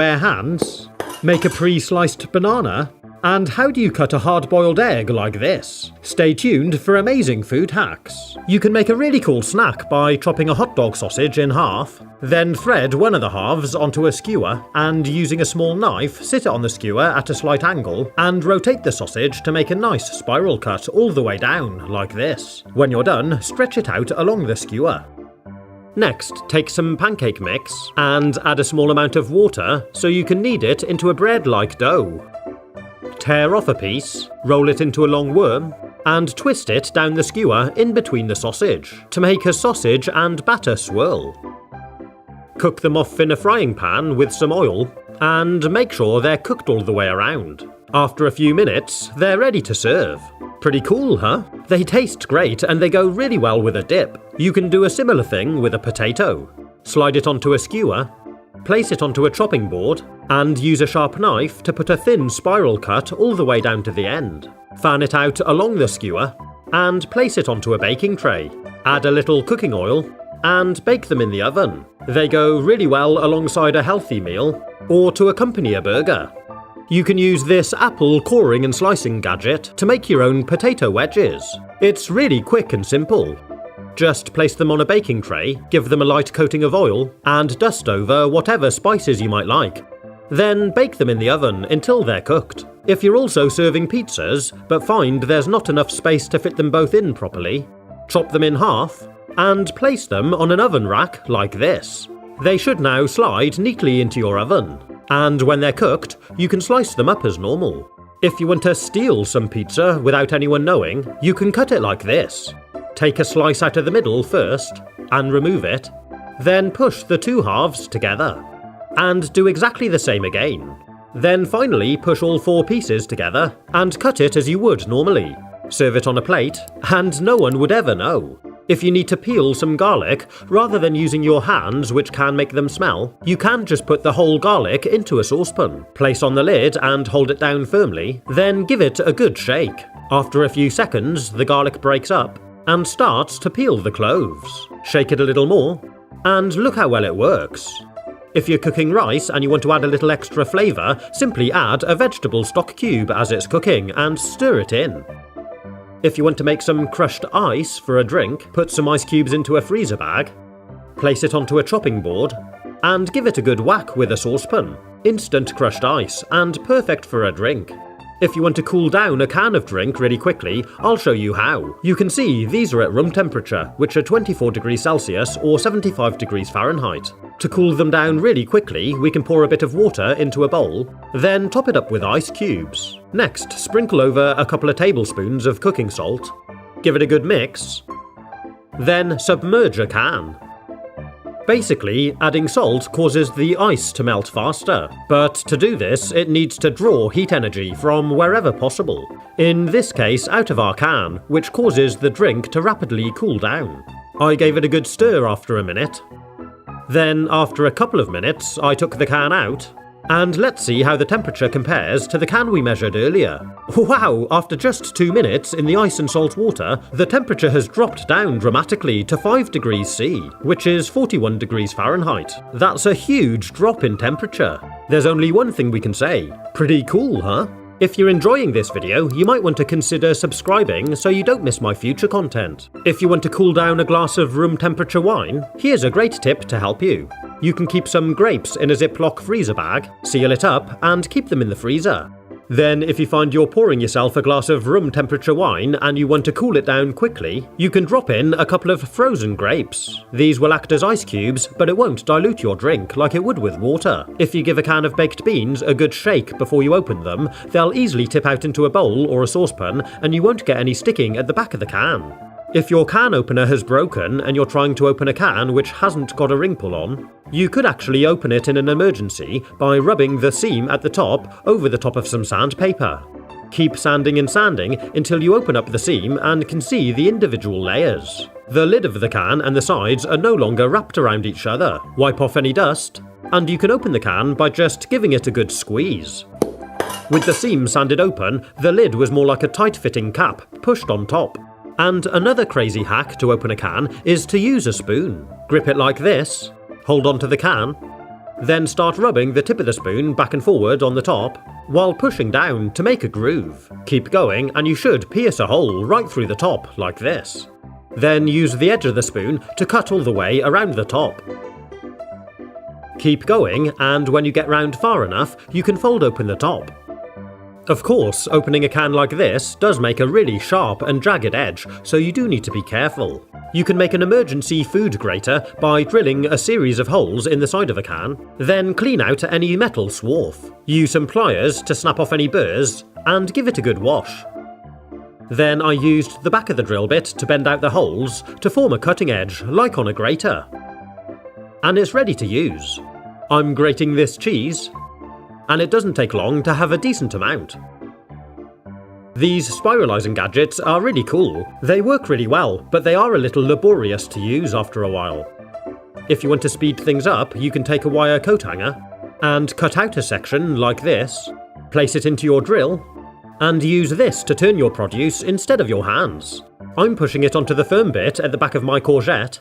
bare hands? Make a pre-sliced banana? And how do you cut a hard-boiled egg like this? Stay tuned for amazing food hacks. You can make a really cool snack by chopping a hot dog sausage in half, then thread one of the halves onto a skewer, and using a small knife, sit it on the skewer at a slight angle, and rotate the sausage to make a nice spiral cut all the way down, like this. When you're done, stretch it out along the skewer. Next, take some pancake mix, and add a small amount of water so you can knead it into a bread-like dough. Tear off a piece, roll it into a long worm, and twist it down the skewer in between the sausage to make a sausage and batter swirl. Cook them off in a frying pan with some oil, and make sure they're cooked all the way around. After a few minutes, they're ready to serve. Pretty cool, huh? They taste great and they go really well with a dip. You can do a similar thing with a potato. Slide it onto a skewer, place it onto a chopping board, and use a sharp knife to put a thin spiral cut all the way down to the end. Fan it out along the skewer, and place it onto a baking tray. Add a little cooking oil, and bake them in the oven. They go really well alongside a healthy meal, or to accompany a burger. You can use this apple coring and slicing gadget to make your own potato wedges. It's really quick and simple. Just place them on a baking tray, give them a light coating of oil, and dust over whatever spices you might like. Then bake them in the oven until they're cooked. If you're also serving pizzas, but find there's not enough space to fit them both in properly, chop them in half, and place them on an oven rack like this. They should now slide neatly into your oven, and when they're cooked, you can slice them up as normal. If you want to steal some pizza without anyone knowing, you can cut it like this. Take a slice out of the middle first, and remove it, then push the two halves together, and do exactly the same again. Then finally push all four pieces together, and cut it as you would normally. Serve it on a plate, and no one would ever know. If you need to peel some garlic, rather than using your hands which can make them smell, you can just put the whole garlic into a saucepan, place on the lid and hold it down firmly, then give it a good shake. After a few seconds, the garlic breaks up, and starts to peel the cloves. Shake it a little more, and look how well it works. If you're cooking rice and you want to add a little extra flavour, simply add a vegetable stock cube as it's cooking and stir it in. If you want to make some crushed ice for a drink, put some ice cubes into a freezer bag, place it onto a chopping board, and give it a good whack with a saucepan. Instant crushed ice, and perfect for a drink. If you want to cool down a can of drink really quickly, I'll show you how. You can see these are at room temperature, which are 24 degrees Celsius or 75 degrees Fahrenheit. To cool them down really quickly, we can pour a bit of water into a bowl, then top it up with ice cubes. Next, sprinkle over a couple of tablespoons of cooking salt. Give it a good mix. Then submerge a can. Basically, adding salt causes the ice to melt faster, but to do this, it needs to draw heat energy from wherever possible. In this case, out of our can, which causes the drink to rapidly cool down. I gave it a good stir after a minute. Then, after a couple of minutes, I took the can out, and let's see how the temperature compares to the can we measured earlier. Wow, after just 2 minutes in the ice and salt water, the temperature has dropped down dramatically to 5 degrees C, which is 41 degrees Fahrenheit. That's a huge drop in temperature. There's only one thing we can say. Pretty cool, huh? If you're enjoying this video, you might want to consider subscribing so you don't miss my future content. If you want to cool down a glass of room temperature wine, here's a great tip to help you. You can keep some grapes in a Ziploc freezer bag, seal it up, and keep them in the freezer. Then, if you find you're pouring yourself a glass of room temperature wine and you want to cool it down quickly, you can drop in a couple of frozen grapes. These will act as ice cubes, but it won't dilute your drink like it would with water. If you give a can of baked beans a good shake before you open them, they'll easily tip out into a bowl or a saucepan, and you won't get any sticking at the back of the can. If your can opener has broken and you're trying to open a can which hasn't got a ring pull on, you could actually open it in an emergency by rubbing the seam at the top over the top of some sandpaper. Keep sanding and sanding until you open up the seam and can see the individual layers. The lid of the can and the sides are no longer wrapped around each other. Wipe off any dust, and you can open the can by just giving it a good squeeze. With the seam sanded open, the lid was more like a tight-fitting cap pushed on top. And another crazy hack to open a can is to use a spoon. Grip it like this, hold onto the can, Then start rubbing the tip of the spoon back and forward on the top, while pushing down to make a groove. Keep going and you should pierce a hole right through the top, like this. Then use the edge of the spoon to cut all the way around the top. Keep going, and when you get round far enough, you can fold open the top. Of course, opening a can like this does make a really sharp and jagged edge, so you do need to be careful. You can make an emergency food grater by drilling a series of holes in the side of a can, then clean out any metal swarf. Use some pliers to snap off any burrs, and give it a good wash. Then I used the back of the drill bit to bend out the holes to form a cutting edge, like on a grater. And it's ready to use. I'm grating this cheese, and it doesn't take long to have a decent amount. These spiralising gadgets are really cool. They work really well, but they are a little laborious to use after a while. If you want to speed things up, you can take a wire coat hanger and cut out a section like this, place it into your drill, and use this to turn your produce instead of your hands. I'm pushing it onto the firm bit at the back of my courgette,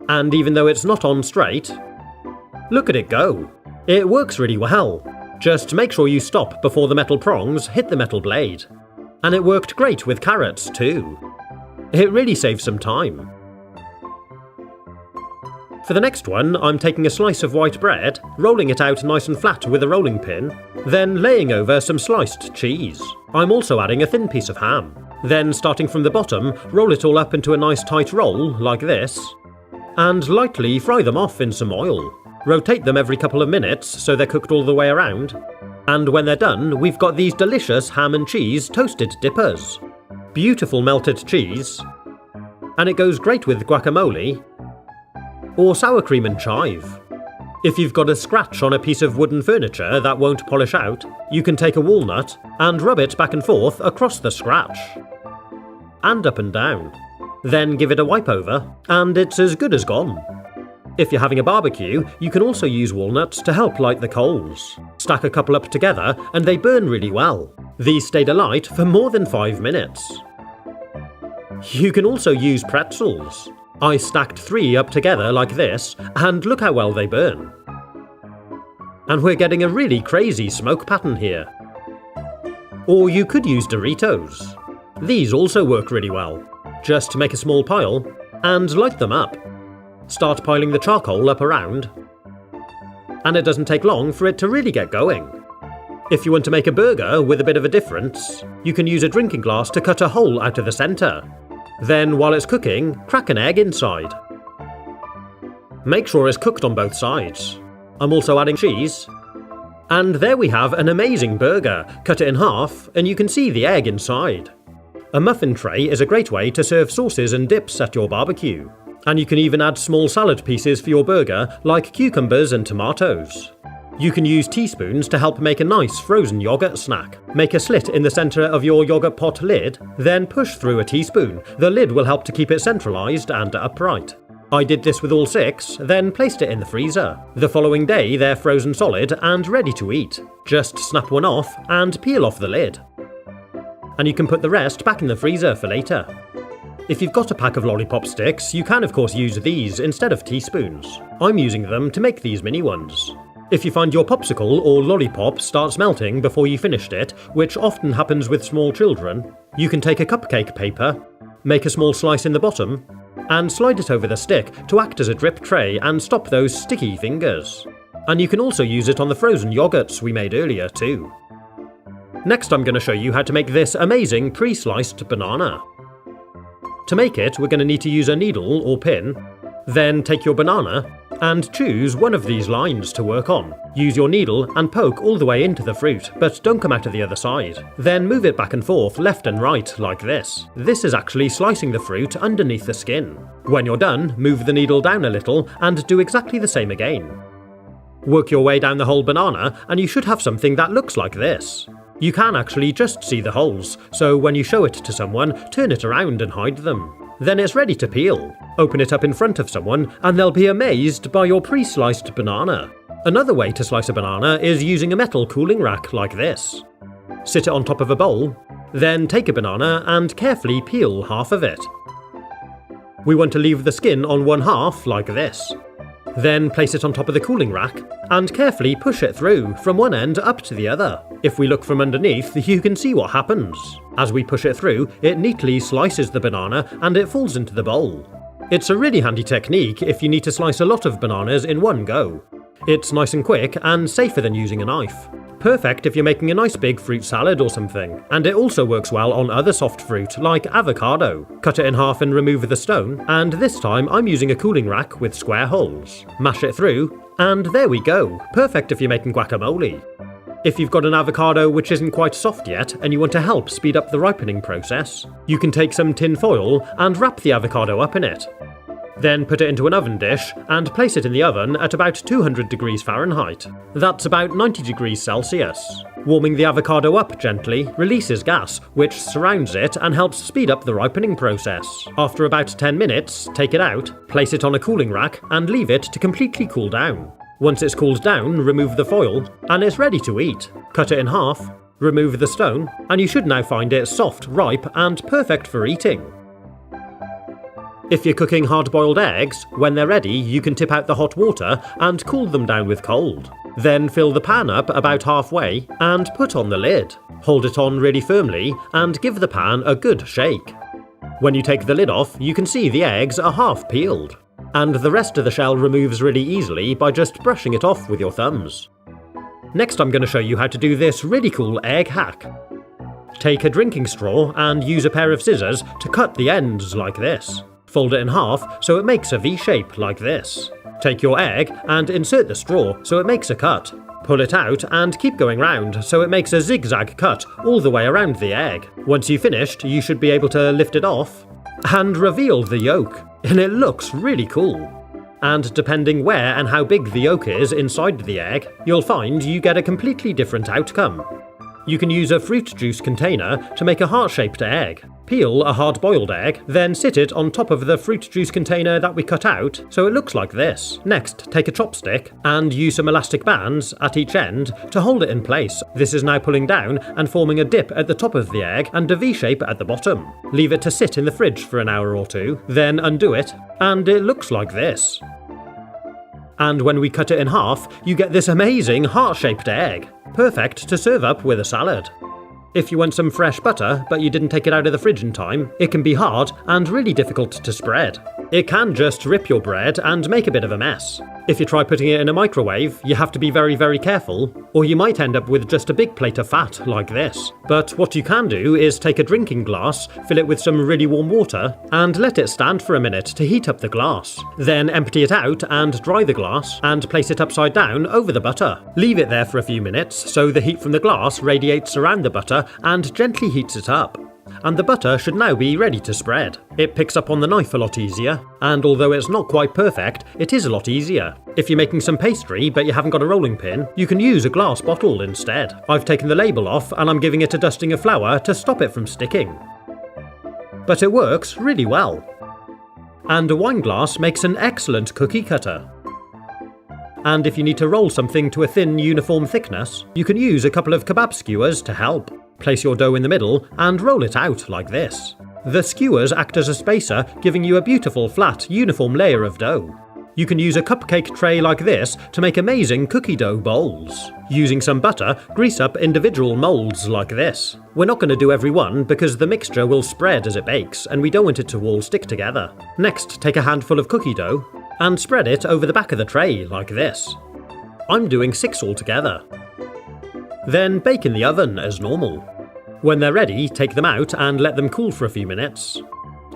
and even though it's not on straight, look at it go. It works really well. Just make sure you stop before the metal prongs hit the metal blade. And it worked great with carrots too. It really saves some time. For the next one, I'm taking a slice of white bread, rolling it out nice and flat with a rolling pin, then laying over some sliced cheese. I'm also adding a thin piece of ham. Then, starting from the bottom, roll it all up into a nice tight roll, like this, and lightly fry them off in some oil. Rotate them every couple of minutes so they're cooked all the way around. And when they're done, we've got these delicious ham and cheese toasted dippers. Beautiful melted cheese. And it goes great with guacamole or sour cream and chive. If you've got a scratch on a piece of wooden furniture that won't polish out, you can take a walnut and rub it back and forth across the scratch. And up and down. Then give it a wipe over, and it's as good as gone. If you're having a barbecue, you can also use walnuts to help light the coals. Stack a couple up together and they burn really well. These stayed alight for more than 5 minutes. You can also use pretzels. I stacked 3 up together like this, and look how well they burn. And we're getting a really crazy smoke pattern here. Or you could use Doritos. These also work really well. Just make a small pile and light them up. Start piling the charcoal up around, and it doesn't take long for it to really get going. If you want to make a burger with a bit of a difference, you can use a drinking glass to cut a hole out of the centre. Then, while it's cooking, crack an egg inside. Make sure it's cooked on both sides. I'm also adding cheese. And there we have an amazing burger. Cut it in half, and you can see the egg inside. A muffin tray is a great way to serve sauces and dips at your barbecue. And you can even add small salad pieces for your burger, like cucumbers and tomatoes. You can use teaspoons to help make a nice frozen yogurt snack. Make a slit in the centre of your yogurt pot lid, then push through a teaspoon. The lid will help to keep it centralised and upright. I did this with all 6, then placed it in the freezer. The following day they're frozen solid and ready to eat. Just snap one off and peel off the lid. And you can put the rest back in the freezer for later. If you've got a pack of lollipop sticks, you can of course use these instead of teaspoons. I'm using them to make these mini ones. If you find your popsicle or lollipop starts melting before you finished it, which often happens with small children, you can take a cupcake paper, make a small slice in the bottom, and slide it over the stick to act as a drip tray and stop those sticky fingers. And you can also use it on the frozen yogurts we made earlier too. Next I'm going to show you how to make this amazing pre-sliced banana. To make it, we're going to need to use a needle or pin. Then take your banana and choose one of these lines to work on. Use your needle and poke all the way into the fruit, but don't come out of the other side. Then move it back and forth left and right like this. This is actually slicing the fruit underneath the skin. When you're done, move the needle down a little and do exactly the same again. Work your way down the whole banana and you should have something that looks like this. You can actually just see the holes, so when you show it to someone, turn it around and hide them. Then it's ready to peel. Open it up in front of someone and they'll be amazed by your pre-sliced banana. Another way to slice a banana is using a metal cooling rack like this. Sit it on top of a bowl, then take a banana and carefully peel half of it. We want to leave the skin on one half like this. Then place it on top of the cooling rack and carefully push it through from one end up to the other. If we look from underneath, you can see what happens. As we push it through, it neatly slices the banana and it falls into the bowl. It's a really handy technique if you need to slice a lot of bananas in one go. It's nice and quick and safer than using a knife. Perfect if you're making a nice big fruit salad or something, and it also works well on other soft fruit like avocado. Cut it in half and remove the stone, and this time I'm using a cooling rack with square holes. Mash it through, and there we go, perfect if you're making guacamole. If you've got an avocado which isn't quite soft yet and you want to help speed up the ripening process, you can take some tin foil and wrap the avocado up in it. Then put it into an oven dish and place it in the oven at about 200 degrees Fahrenheit. That's about 90 degrees Celsius. Warming the avocado up gently releases gas, which surrounds it and helps speed up the ripening process. After about 10 minutes, take it out, place it on a cooling rack and leave it to completely cool down. Once it's cooled down, remove the foil, and it's ready to eat. Cut it in half, remove the stone, and you should now find it soft, ripe, and perfect for eating. If you're cooking hard-boiled eggs, when they're ready, you can tip out the hot water and cool them down with cold. Then fill the pan up about halfway and put on the lid. Hold it on really firmly and give the pan a good shake. When you take the lid off, you can see the eggs are half peeled. And the rest of the shell removes really easily by just brushing it off with your thumbs. Next I'm going to show you how to do this really cool egg hack. Take a drinking straw and use a pair of scissors to cut the ends like this. Fold it in half so it makes a V shape like this. Take your egg and insert the straw so it makes a cut. Pull it out and keep going round so it makes a zigzag cut all the way around the egg. Once you've finished, you should be able to lift it off and reveal the yolk. And it looks really cool. And depending where and how big the yolk is inside the egg, you'll find you get a completely different outcome. You can use a fruit juice container to make a heart-shaped egg. Peel a hard-boiled egg, then sit it on top of the fruit juice container that we cut out so it looks like this. Next, take a chopstick and use some elastic bands at each end to hold it in place. This is now pulling down and forming a dip at the top of the egg and a V shape at the bottom. Leave it to sit in the fridge for an hour or two, then undo it, and it looks like this. And when we cut it in half, you get this amazing heart-shaped egg. Perfect to serve up with a salad. If you want some fresh butter, but you didn't take it out of the fridge in time, it can be hard and really difficult to spread. It can just rip your bread and make a bit of a mess. If you try putting it in a microwave, you have to be very, very careful, or you might end up with just a big plate of fat like this. But what you can do is take a drinking glass, fill it with some really warm water, and let it stand for a minute to heat up the glass. Then empty it out and dry the glass, and place it upside down over the butter. Leave it there for a few minutes so the heat from the glass radiates around the butter and gently heats it up. And the butter should now be ready to spread. It picks up on the knife a lot easier, and although it's not quite perfect, it is a lot easier. If you're making some pastry but you haven't got a rolling pin, you can use a glass bottle instead. I've taken the label off and I'm giving it a dusting of flour to stop it from sticking. But it works really well. And a wine glass makes an excellent cookie cutter. And if you need to roll something to a thin, uniform thickness, you can use a couple of kebab skewers to help. Place your dough in the middle and roll it out like this. The skewers act as a spacer, giving you a beautiful, flat, uniform layer of dough. You can use a cupcake tray like this to make amazing cookie dough bowls. Using some butter, grease up individual molds like this. We're not going to do every one because the mixture will spread as it bakes and we don't want it to all stick together. Next, take a handful of cookie dough and spread it over the back of the tray like this. I'm doing 6 altogether. Then bake in the oven as normal. When they're ready, take them out and let them cool for a few minutes.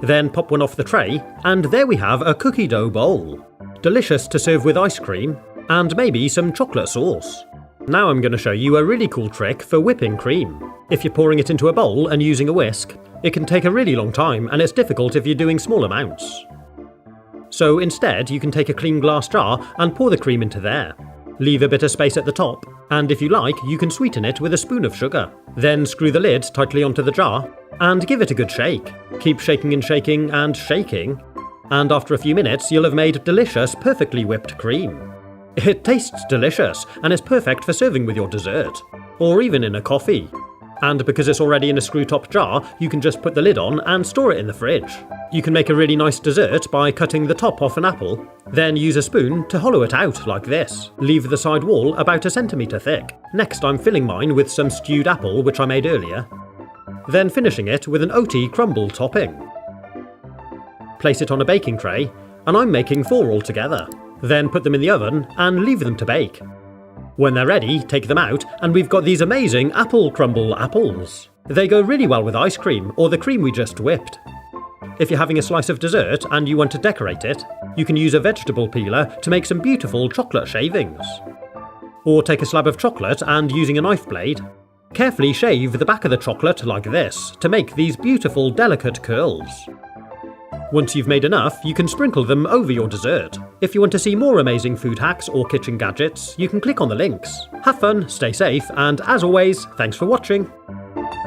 Then pop one off the tray, and there we have a cookie dough bowl. Delicious to serve with ice cream, and maybe some chocolate sauce. Now I'm going to show you a really cool trick for whipping cream. If you're pouring it into a bowl and using a whisk, it can take a really long time and it's difficult if you're doing small amounts. So instead, you can take a clean glass jar and pour the cream into there. Leave a bit of space at the top, and if you like, you can sweeten it with a spoon of sugar. Then screw the lid tightly onto the jar, and give it a good shake. Keep shaking and shaking and shaking, and after a few minutes you'll have made delicious, perfectly whipped cream. It tastes delicious, and is perfect for serving with your dessert, or even in a coffee. And because it's already in a screw-top jar, you can just put the lid on and store it in the fridge. You can make a really nice dessert by cutting the top off an apple, then use a spoon to hollow it out like this. Leave the side wall about a centimetre thick. Next I'm filling mine with some stewed apple which I made earlier, then finishing it with an oaty crumble topping. Place it on a baking tray, and I'm making 4 altogether. Then put them in the oven and leave them to bake. When they're ready, take them out, and we've got these amazing apple crumble apples. They go really well with ice cream or the cream we just whipped. If you're having a slice of dessert and you want to decorate it, you can use a vegetable peeler to make some beautiful chocolate shavings. Or take a slab of chocolate and, using a knife blade, carefully shave the back of the chocolate like this to make these beautiful delicate curls. Once you've made enough, you can sprinkle them over your dessert. If you want to see more amazing food hacks or kitchen gadgets, you can click on the links. Have fun, stay safe, and as always, thanks for watching.